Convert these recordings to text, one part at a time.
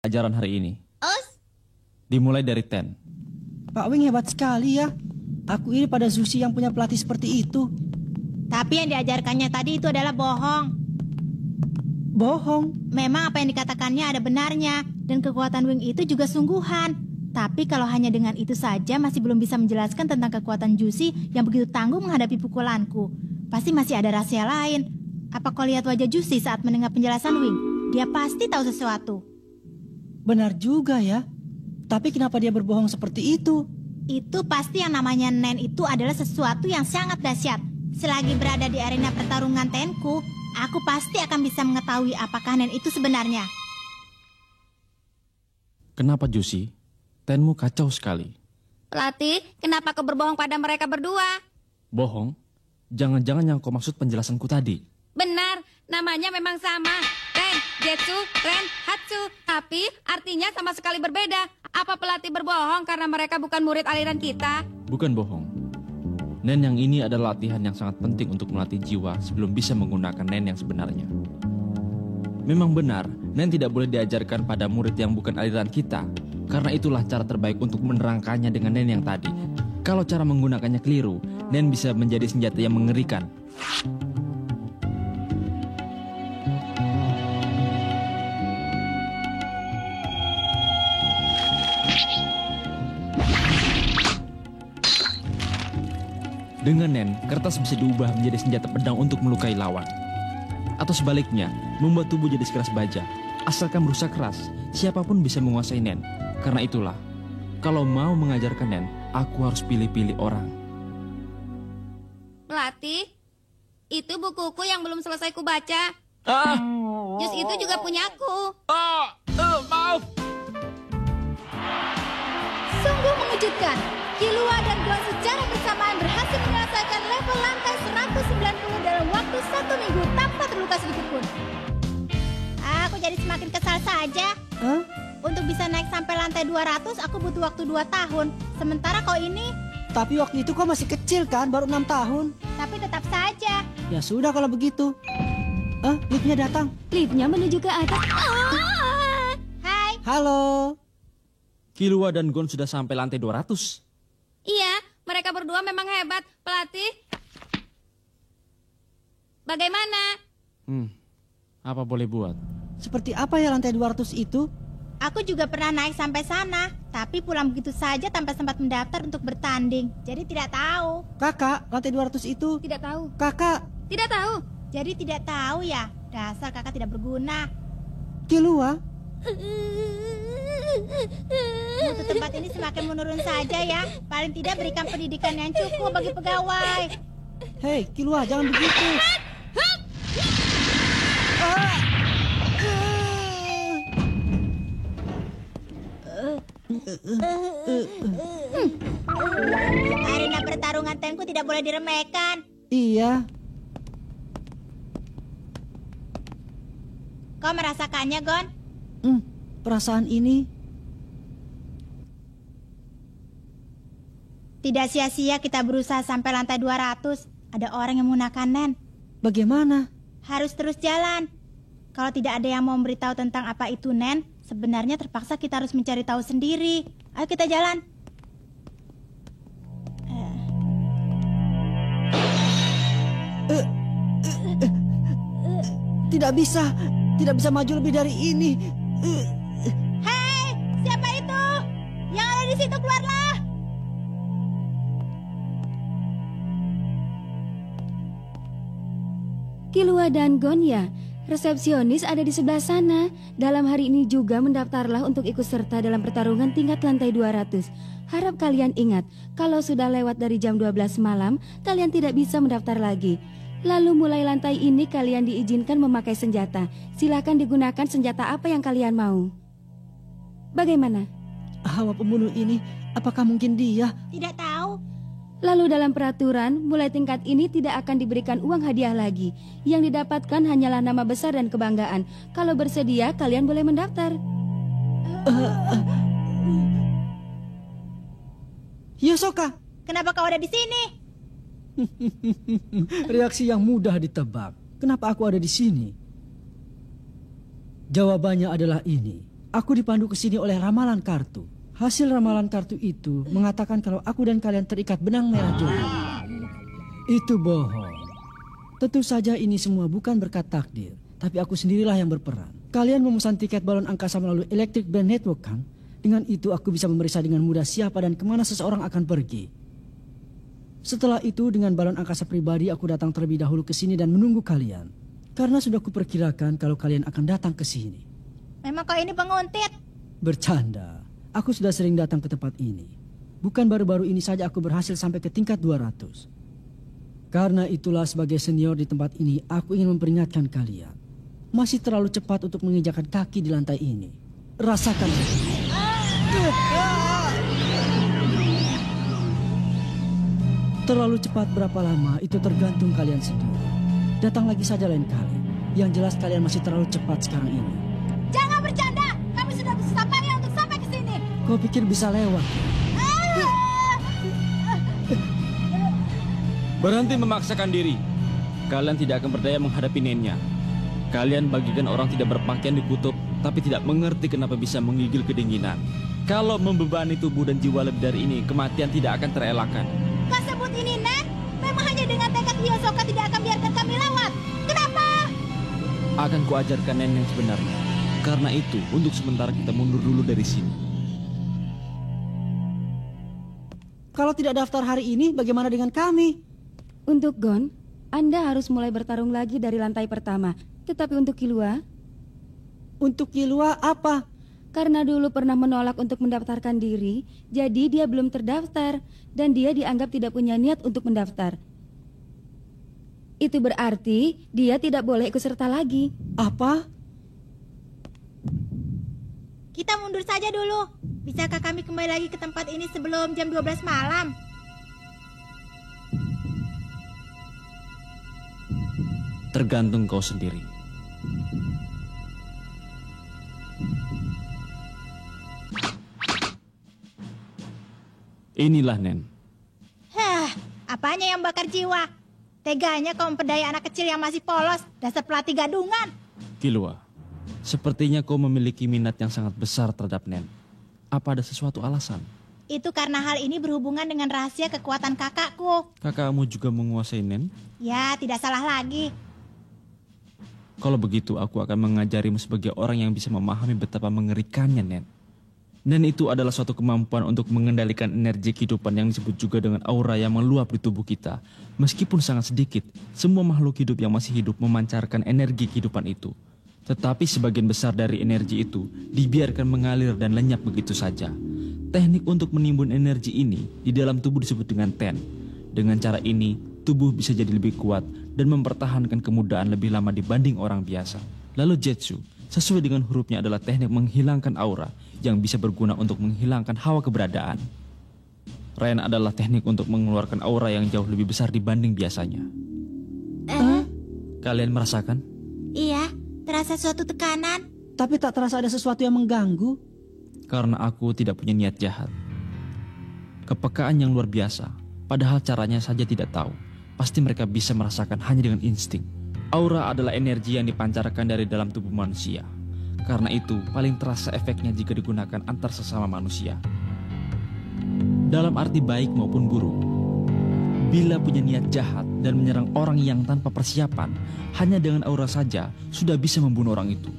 Ajaran hari ini Us? dimulai dari Ten. Pak Wing hebat sekali ya. Aku iri pada Zushi yang punya pelatih seperti itu. Tapi yang diajarkannya tadi itu adalah bohong. Bohong. Memang apa yang dikatakannya ada benarnya. Dan kekuatan Wing itu juga sungguhan. Tapi kalau hanya dengan itu saja masih belum bisa menjelaskan tentang kekuatan Jushi yang begitu tangguh menghadapi pukulanku. Pasti masih ada rahasia lain. Apa kau lihat wajah Jushi saat mendengar penjelasan Wing? Dia pasti tahu sesuatu. Benar juga ya. Tapi kenapa dia berbohong seperti itu? Itu pasti yang namanya Nen itu adalah sesuatu yang sangat dahsyat. Selagi berada di arena pertarungan Tenku, aku pasti akan bisa mengetahui apakah Nen itu sebenarnya. Kenapa Jushi? Tenmu kacau sekali. Pelatih, kenapa kau berbohong pada mereka berdua? Bohong? Jangan-jangan yang kau maksud penjelasanku tadi. Benar, namanya memang sama. Ren, Jetsu, Ren, Hatsu. Tapi artinya sama sekali berbeda. Apa pelatih berbohong karena mereka bukan murid aliran kita? Bukan bohong. Nen yang ini adalah latihan yang sangat penting untuk melatih jiwa sebelum bisa menggunakan Nen yang sebenarnya. Memang benar, Nen tidak boleh diajarkan pada murid yang bukan aliran kita. Karena itulah cara terbaik untuk menerangkannya dengan Nen yang tadi. Kalau cara menggunakannya keliru, Nen bisa menjadi senjata yang mengerikan. Dengan Nen, kertas bisa diubah menjadi senjata pedang untuk melukai lawan. Atau sebaliknya, membuat tubuh jadi sekeras baja. Asalkan berusaha keras, siapapun bisa menguasai Nen. Karena itulah, kalau mau mengajarkan Nen, aku harus pilih-pilih orang. Pelatih, itu bukuku yang belum selesai kubaca. Jus itu juga punyaku. Maaf. Sungguh mengejutkan. Killua dan Gon secara bersamaan berhasil menyelesaikan level lantai 190 dalam waktu 1 minggu tanpa terluka sedikitpun. Aku jadi semakin kesal saja. Untuk bisa naik sampai lantai 200 aku butuh waktu 2 tahun. Sementara kau ini... Tapi waktu itu kau masih kecil kan, baru 6 tahun. Tapi tetap saja. Ya sudah kalau begitu. Liftnya datang. Liftnya menuju ke atas. Hai. Halo. Killua dan Gon sudah sampai lantai 200. Iya, mereka berdua memang hebat. Pelatih, bagaimana? Apa boleh buat? Seperti apa ya lantai 200 itu? Aku juga pernah naik sampai sana. Tapi pulang begitu saja tanpa sempat mendaftar untuk bertanding. Jadi tidak tahu. Kakak, lantai 200 itu. Tidak tahu. Kakak, Tidak tahu. Jadi tidak tahu ya. Dasar kakak tidak berguna. Killua. Mutu tempat ini semakin menurun saja ya. Paling tidak berikan pendidikan yang cukup bagi pegawai. Hei, Killua, jangan begitu. Arena pertarungan Tenku tidak boleh diremehkan. Iya. Kau merasakannya, Gon? Perasaan ini. Tidak sia-sia kita berusaha sampai lantai 200. Ada orang yang menggunakan Nen. Bagaimana? Harus terus jalan. Kalau tidak ada yang mau memberitahu tentang apa itu Nen, sebenarnya terpaksa kita harus mencari tahu sendiri. Ayo kita jalan. Tidak bisa maju lebih dari ini. Hei, siapa itu? Yang ada di situ keluarlah. Killua dan Gon ya, resepsionis ada di sebelah sana. Dalam hari ini juga mendaftarlah untuk ikut serta dalam pertarungan tingkat lantai 200. Harap kalian ingat, kalau sudah lewat dari jam 12 malam, kalian tidak bisa mendaftar lagi. Lalu mulai lantai ini kalian diizinkan memakai senjata. Silakan digunakan senjata apa yang kalian mau. Bagaimana? Hawa pembunuh ini, apakah mungkin dia? Tidak tahu. Lalu dalam peraturan, mulai tingkat ini tidak akan diberikan uang hadiah lagi. Yang didapatkan hanyalah nama besar dan kebanggaan. Kalau bersedia, kalian boleh mendaftar. Yosoka, Kenapa kau ada di sini? reaksi yang mudah ditebak. Kenapa aku ada di sini? Jawabannya adalah ini. Aku dipandu ke sini oleh ramalan kartu. Hasil ramalan kartu itu mengatakan kalau aku dan kalian terikat benang merah jodoh. Itu bohong. Tentu saja ini semua bukan berkat takdir, tapi aku sendirilah yang berperan. Kalian memesan tiket balon angkasa melalui Electric Band Network kan? Dengan itu aku bisa memeriksa dengan mudah siapa dan kemana seseorang akan pergi. Setelah itu dengan balon angkasa pribadi aku datang terlebih dahulu ke sini dan menunggu kalian. Karena sudah kuperkirakan kalau kalian akan datang ke sini. Memang kau ini penguntit. Bercanda, aku sudah sering datang ke tempat ini. Bukan baru-baru ini saja aku berhasil sampai ke tingkat 200. Karena itulah sebagai senior di tempat ini aku ingin memperingatkan kalian. Masih terlalu cepat untuk menginjakkan kaki di lantai ini. Rasakan. Terlalu cepat berapa lama itu tergantung kalian sendiri. Datang lagi saja lain kali. Yang jelas kalian masih terlalu cepat sekarang ini. Jangan bercanda. Kami sudah susah payah untuk sampai ke sini. Kau pikir bisa lewat? Berhenti memaksakan diri. Kalian tidak akan berdaya menghadapi nennya. Kalian bagikan orang tidak berpakaian di kutub, tapi tidak mengerti kenapa bisa menggigil kedinginan. Kalau membebani tubuh dan jiwa lebih dari ini, kematian tidak akan terelakkan. Kau sebut ini Nen? Memang hanya dengan tekad Hyosoka tidak akan biarkan kami lewat. Kenapa? Akan kuajarkan Nen yang sebenarnya. Karena itu, untuk sementara kita mundur dulu dari sini. Kalau tidak daftar hari ini, bagaimana dengan kami? Untuk Gon, Anda harus mulai bertarung lagi dari lantai pertama. Tetapi untuk Killua? Untuk Killua apa? Karena dulu pernah menolak untuk mendaftarkan diri, jadi dia belum terdaftar. Dan dia dianggap tidak punya niat untuk mendaftar. Itu berarti dia tidak boleh ikut serta lagi. Apa? Kita mundur saja dulu. Bisakah kami kembali lagi ke tempat ini sebelum jam 12 malam? Tergantung kau sendiri. Inilah Nen. Apanya yang bakar jiwa? Teganya kau memperdaya anak kecil yang masih polos, dasar pelatih gadungan. Killua, sepertinya kau memiliki minat yang sangat besar terhadap Nen. Apa ada sesuatu alasan? Itu karena hal ini berhubungan dengan rahasia kekuatan kakakku. Kakakmu juga menguasai Nen? Ya, tidak salah lagi. Kalau begitu, aku akan mengajarimu sebagai orang yang bisa memahami betapa mengerikannya, Nen. Nen itu adalah suatu kemampuan untuk mengendalikan energi kehidupan yang disebut juga dengan aura yang meluap di tubuh kita. Meskipun sangat sedikit, semua makhluk hidup yang masih hidup memancarkan energi kehidupan itu. Tetapi sebagian besar dari energi itu dibiarkan mengalir dan lenyap begitu saja. Teknik untuk menimbun energi ini di dalam tubuh disebut dengan Ten. Dengan cara ini, tubuh bisa jadi lebih kuat dan mempertahankan kemudaan lebih lama dibanding orang biasa. Lalu Jetsu, sesuai dengan hurufnya adalah teknik menghilangkan aura yang bisa berguna untuk menghilangkan hawa keberadaan. Ren adalah teknik untuk mengeluarkan aura yang jauh lebih besar dibanding biasanya. Kalian merasakan? Iya, terasa suatu tekanan. Tapi tak terasa ada sesuatu yang mengganggu. Karena aku tidak punya niat jahat. Kepekaan yang luar biasa, padahal caranya saja tidak tahu. Pasti mereka bisa merasakan hanya dengan insting. Aura adalah energi yang dipancarkan dari dalam tubuh manusia. Karena itu, paling terasa efeknya jika digunakan antar sesama manusia. Dalam arti baik maupun buruk. Bila punya niat jahat dan menyerang orang yang tanpa persiapan, hanya dengan aura saja sudah bisa membunuh orang itu.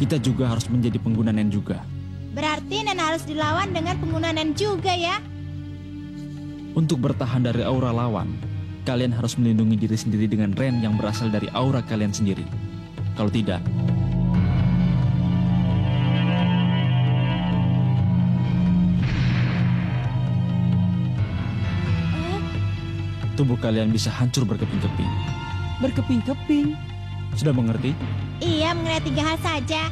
Kita juga harus menjadi pengguna Nen juga. Berarti Nen harus dilawan dengan pengguna Nen juga ya? Untuk bertahan dari aura lawan, kalian harus melindungi diri sendiri dengan Ren yang berasal dari aura kalian sendiri. Kalau tidak, tubuh kalian bisa hancur berkeping-keping. Berkeping-keping. Sudah mengerti? Iya, mengenai 3 hal saja.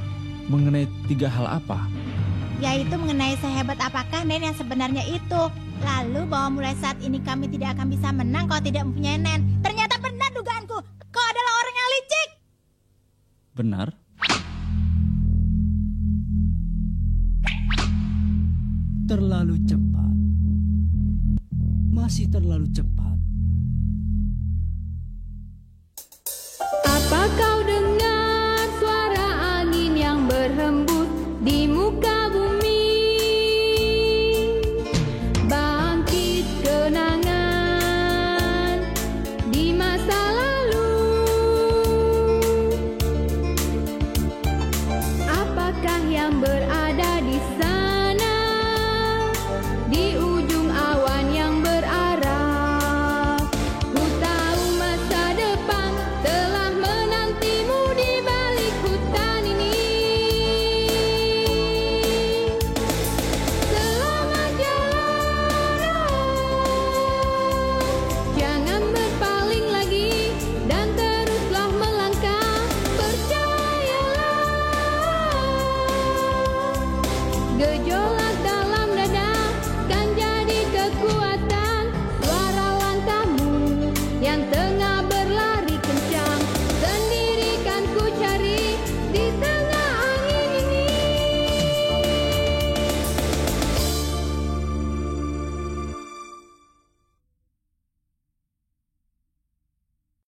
Mengenai 3 hal apa? Yaitu mengenai sehebat apakah Nen yang sebenarnya itu. Lalu bahwa mulai saat ini kami tidak akan bisa menang kalau tidak mempunyai Nen. Ternyata benar dugaanku. Kau adalah orang yang licik. Benar? Terlalu cepat. Masih terlalu cepat. Apa kau dengar suara angin yang berhembus di yang berada di sana, di ujung awan yang berarah. Ku tahu masa depan telah menantimu di balik hutan ini. Selamat jalan, jangan berpaling lagi dan teruslah melangkah. Percayalah, gejolak